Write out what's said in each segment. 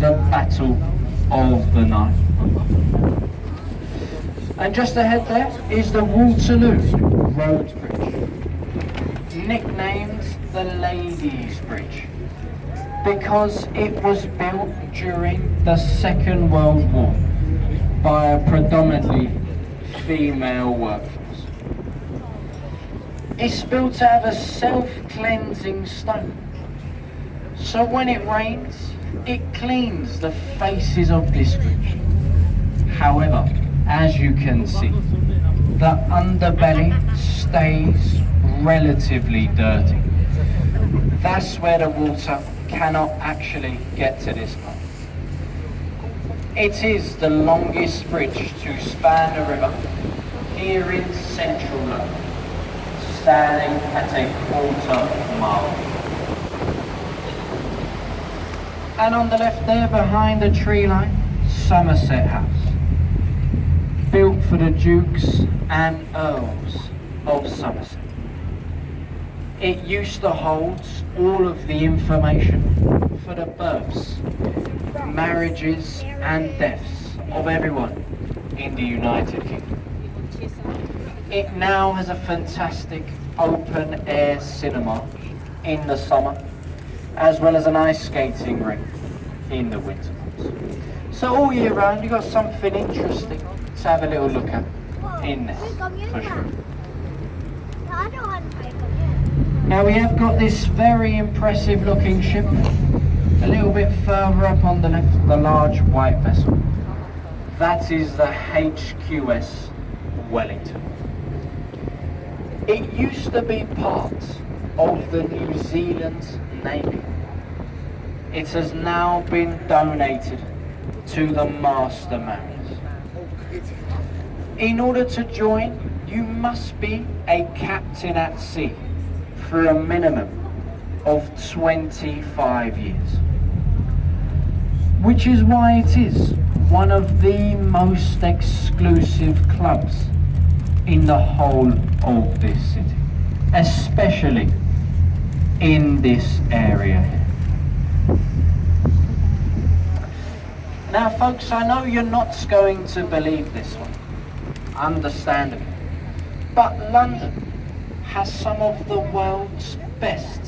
the Battle of the Nile. And just ahead there is the Waterloo Road Bridge, nicknamed the Ladies' Bridge, because it was built during the Second World War by a predominantly female workforce. It's built out of a self-cleansing stone, so when it rains, it cleans the faces of this bridge. However, as you can see, the underbelly stays relatively dirty. That's where the water cannot actually get to this point. It is the longest bridge to span the river here in central London, standing at a quarter-mile. And on the left there, behind the tree line, Somerset House, built for the Dukes and Earls of Somerset. It used to hold all of the information for the births, marriages and deaths of everyone in the United Kingdom. It now has a fantastic open air cinema in the summer, as well as an ice skating rink in the winter months. So all year round you've got something interesting to have a little look at in there, for sure. Now we have got this very impressive looking ship a little bit further up on the left, the large white vessel. That is the HQS Wellington. It used to be part of the New Zealand Navy. It has now been donated to the Master Mariners. In order to join, you must be a captain at sea for a minimum of 25 years, which is why it is one of the most exclusive clubs in the whole of this city, especially in this area here. Now folks, I know you're not going to believe this one, understandably, but London has some of the world's best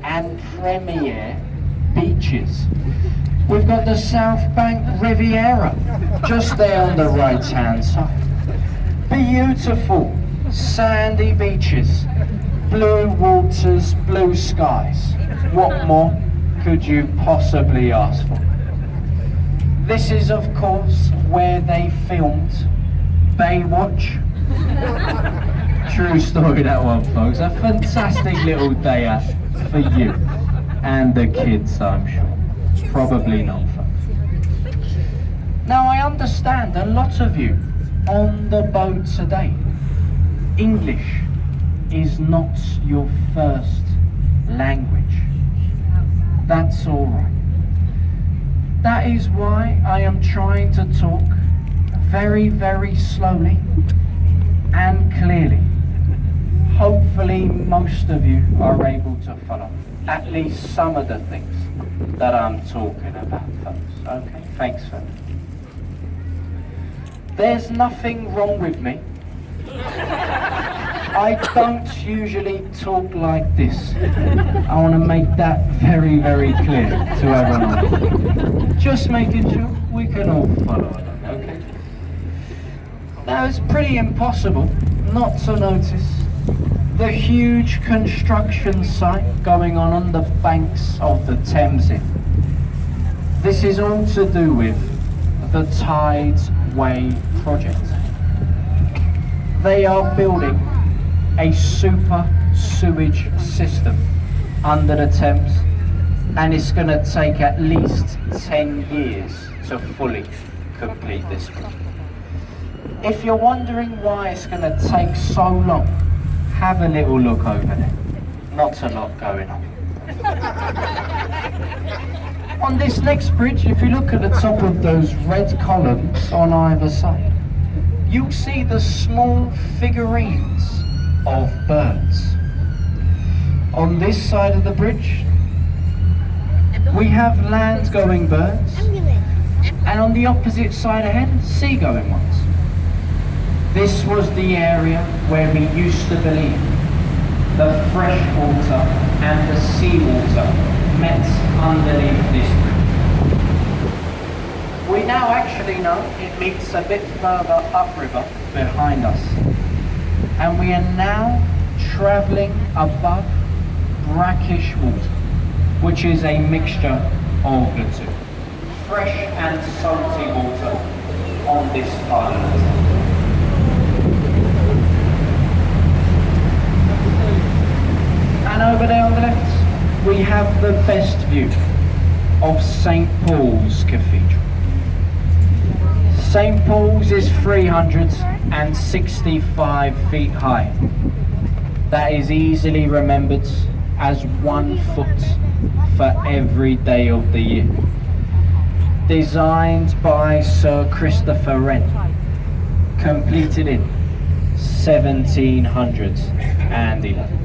and premier beaches. We've got the South Bank Riviera just there on the right hand side. Beautiful sandy beaches, blue waters, blue skies. What more could you possibly ask for? This is of course where they filmed Baywatch. True story that one folks, a fantastic little day out for you and the kids, I'm sure. Probably not folks. Now I understand a lot of you on the boat today, English is not your first language. That's alright. That is why I am trying to talk very, very slowly and clearly. Hopefully most of you are able to follow at least some of the things that I'm talking about, folks. Okay, thanks for that. There's nothing wrong with me. I don't usually talk like this. I want to make that very, very clear to everyone. Just making sure we can all follow along, okay? Now it's pretty impossible not to notice the huge construction site going on the banks of the Thames here. This is all to do with the Tides Way project. They are building a super sewage system under the Thames, and it's going to take at least 10 years to fully complete this project. If you're wondering why it's going to take so long, have a little look over there. Not a lot going on. On this next bridge, if you look at the top of those red columns on either side, you'll see the small figurines of birds. On this side of the bridge, we have land-going birds, and on the opposite side ahead, sea-going ones. This was the area where we used to believe the fresh water and the seawater met underneath this bridge. We now actually know it meets a bit further upriver behind us, and we are now travelling above brackish water, which is a mixture of the two. Fresh and salty water on this island. And over there on the left, we have the best view of St. Paul's Cathedral. St. Paul's is 365 feet high. That is easily remembered as 1 foot for every day of the year. Designed by Sir Christopher Wren, completed in 1711.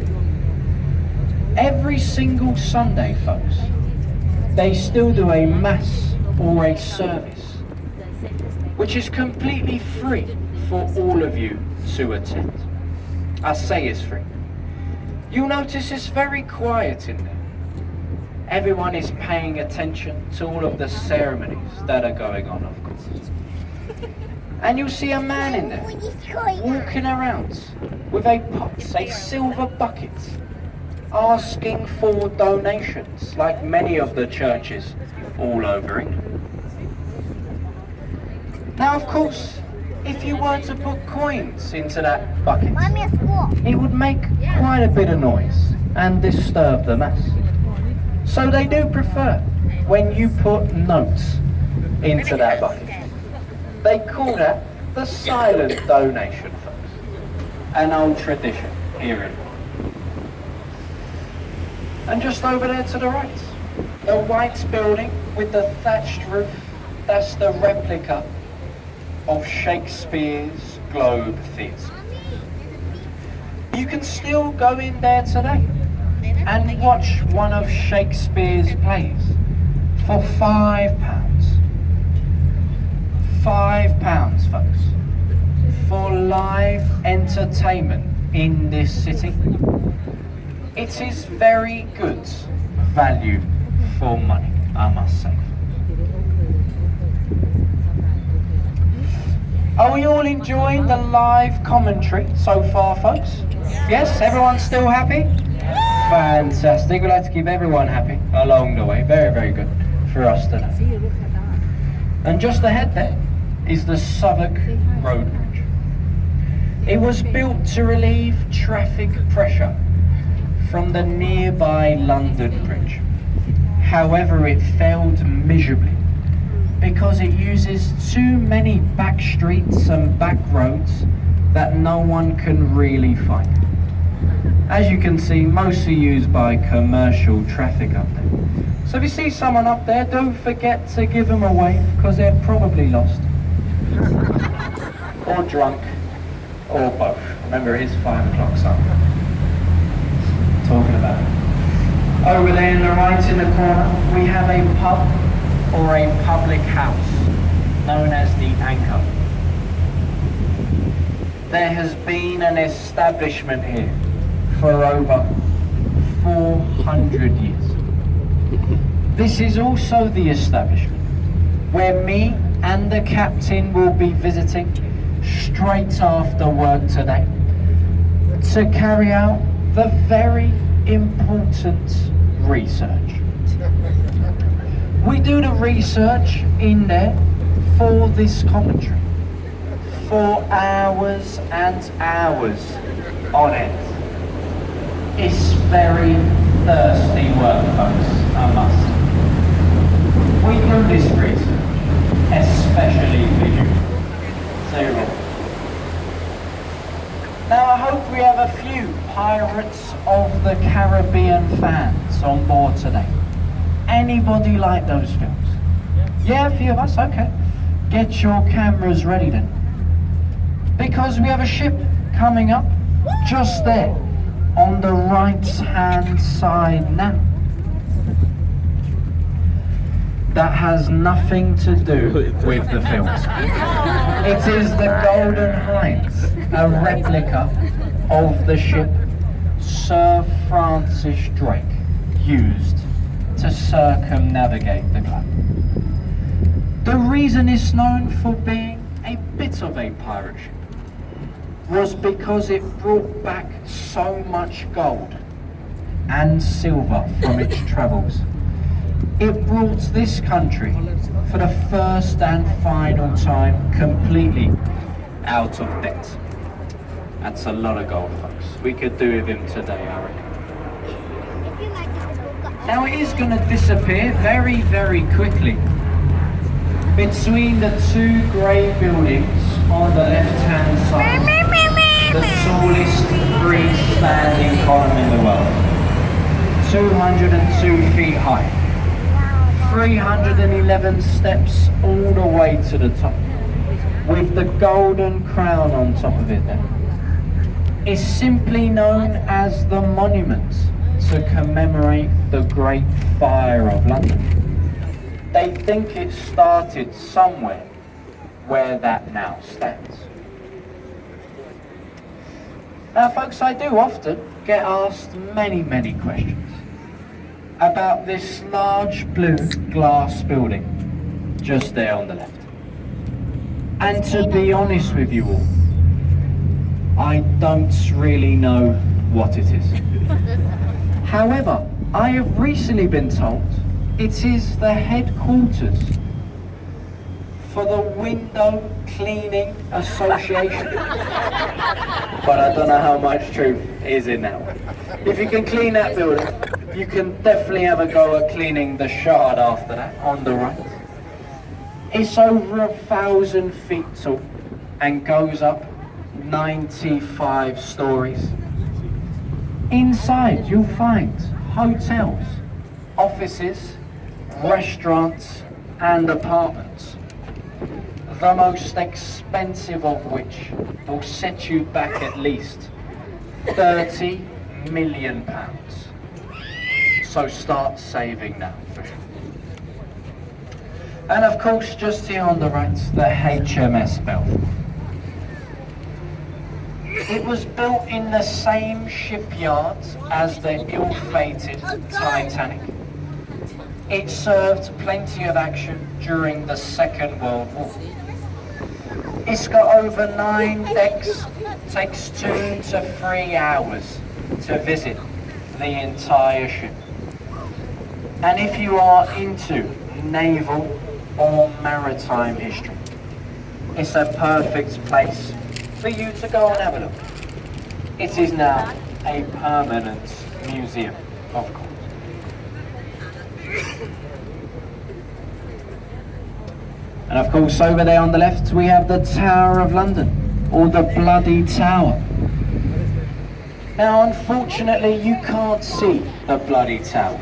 Every single Sunday, folks, they still do a mass or a service, which is completely free for all of you to attend. I say it's free. You'll notice it's very quiet in there. Everyone is paying attention to all of the ceremonies that are going on, of course. And you'll see a man in there walking around with a pot, a silver bucket, asking for donations, like many of the churches all over England. Now, of course, if you were to put coins into that bucket, it would make quite a bit of noise and disturb the mass. So they do prefer when you put notes into that bucket. They call that the silent donation, folks. An old tradition here in. And just over there to the right, the white building with the thatched roof, that's the replica of Shakespeare's Globe Theatre. You can still go in there today and watch one of Shakespeare's plays for £5. £5, folks, for live entertainment in this city. It is very good value for money, I must say. Are we all enjoying the live commentary so far, folks? Yes, everyone's still happy? Fantastic. We'd like to keep everyone happy along the way. Very, very good for us today. And just ahead there is the Southwark Road Bridge. It was built to relieve traffic pressure from the nearby London Bridge. However, it failed miserably because it uses too many back streets and back roads that no one can really find. As you can see, mostly used by commercial traffic up there. So if you see someone up there, don't forget to give them a wave, because they're probably lost. Or drunk, or both. Remember, it is 5 o'clock, so talking about it. Over there in the right in the corner, we have a pub or a public house known as the Anchor. There has been an establishment here for over 400 years. This is also the establishment where me and the captain will be visiting straight after work today to carry out the very important research. We do the research in there for this commentary for hours and hours on end. It's very thirsty work, folks, I must say. We do this research, especially for you. Zero. Now I hope we have a few Pirates of the Caribbean fans on board today. Anybody like those films? Yeah, a few of us, okay. Get your cameras ready then. Because we have a ship coming up just there on the right hand side now. that has nothing to do with the films. It is the Golden Hind, a replica of the ship Sir Francis Drake used to circumnavigate the globe. The reason it's known for being a bit of a pirate ship was because it brought back so much gold and silver from its travels. It brought this country, for the first and final time, completely out of debt. That's a lot of gold, folks. We could do with him today, I reckon. Now it is going to disappear very, very quickly between the two grey buildings on the left-hand side, the tallest freestanding column in the world, 202 feet high, 311 steps all the way to the top, with the golden crown on top of it there. It's simply known as the monument to commemorate the Great Fire of London. They think it started somewhere where that now stands. Now folks, I do often get asked many questions about this large blue glass building just there on the left. And to be honest with you all, I don't really know what it is. However, I have recently been told it is the headquarters for the Window Cleaning Association. But I don't know how much truth is in that one. If you can clean that building, you can definitely have a go at cleaning the Shard after that, on the right. It's over 1,000 feet tall and goes up 95 stories. Inside you'll find hotels, offices, restaurants and apartments, the most expensive of which will set you back at least £30 million. So start saving now for sure. And of course, just here on the right, the HMS Belfast. It was built in the same shipyard as the ill-fated Titanic. It served plenty of action during the Second World War. It's got over 9 decks, takes 2 to 3 hours to visit the entire ship. And if you are into naval or maritime history, it's a perfect place for you to go and have a look. It is now a permanent museum, of course. And of course, over there on the left, we have the Tower of London, or the Bloody Tower. Now, unfortunately, you can't see the Bloody Tower